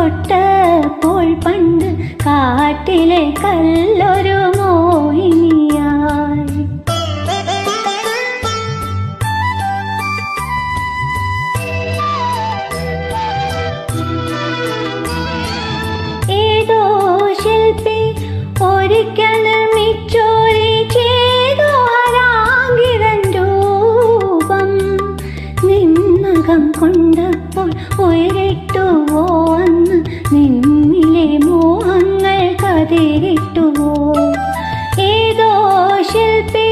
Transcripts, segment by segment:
തൊട്ടപ്പോൾ പണ്ട് കാട്ടിലെ കല്ലൊരു മോഹിനിയായി. ഏതോ ശില്പി ഒരിക്കൽ നിർമ്മിച്ചോരി ചെയ്തോ ഹരാങ്കിരൻ രൂപം. നിന്നകം കൊണ്ടപ്പോൾ ഉയരിട്ടുവോ അന്ന് നിന്നിലെ മോഹങ്ങൾ കതിരിട്ടുവോ. ഏതോ ശില്പി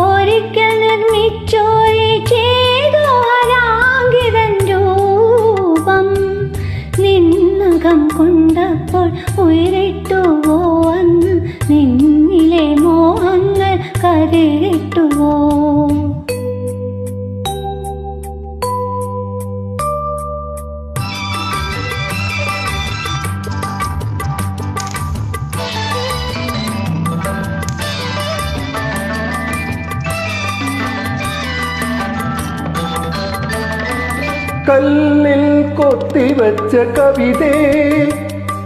ഒരിക്കൽ നിർമ്മിച്ചോരി ചെയ്തോ ഹരാങ്കിരൻ രൂപം. നിന്നകം കൊണ്ടപ്പോൾ ഉയരിട്ടുവോ അന്ന് നിന്നിലെ മോഹങ്ങൾ കതിരിട്ടുവോ. കല്ലിൽ കൊത്തിവച്ച കവിതേ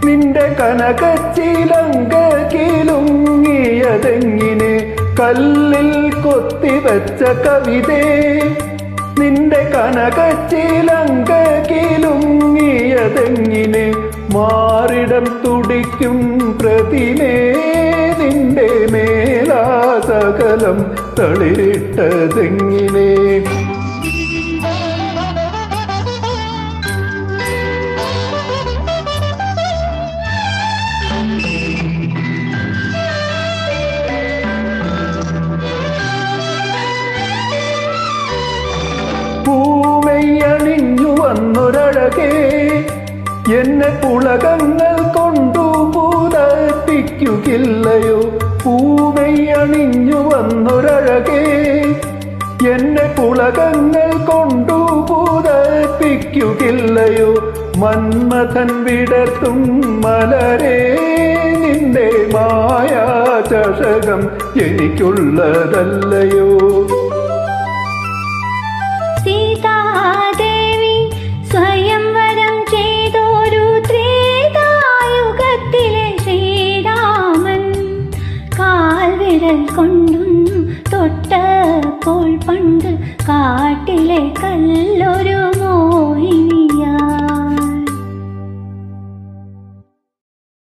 നിന്റെ കനകച്ചിലങ്ക കിലുങ്ങിയതെങ്ങിനെ. കല്ലിൽ കൊത്തിവച്ച കവിതേ നിന്റെ കനകച്ചിലങ്ക കിലുങ്ങിയതെങ്ങിനെ. മാറിടം തുടിക്കും പ്രതിമേ നിന്റെ മേലാസകലം തളിരിട്ടതെങ്ങിനെ. പൂവെയ്യണിഞ്ഞു വന്നൊരഴകേ എന്നെ പുളകങ്ങൾ കൊണ്ടു പൂതപ്പിക്കുകയില്ലയോ. പൂവെയ്യണിഞ്ഞു വന്നൊരഴകേ എന്നെ പുളകങ്ങൾ കൊണ്ടു പൂതപ്പിക്കുകയില്ലയോ. മന്മഥൻ വിടർത്തും മലരേ നിന്റെ മായാ ചഷകം എനിക്കുള്ളതല്ലയോ. സീതാദേവി സ്വയംവരം ചെയ്തോരു ത്രേതായുഗത്തിലെ ശ്രീരാമൻ. കാൽവിരൽ കൊണ്ടൊന്നു തൊട്ടപ്പോൾ പണ്ട് കാട്ടിലെ കല്ലൊരു മോഹിനി.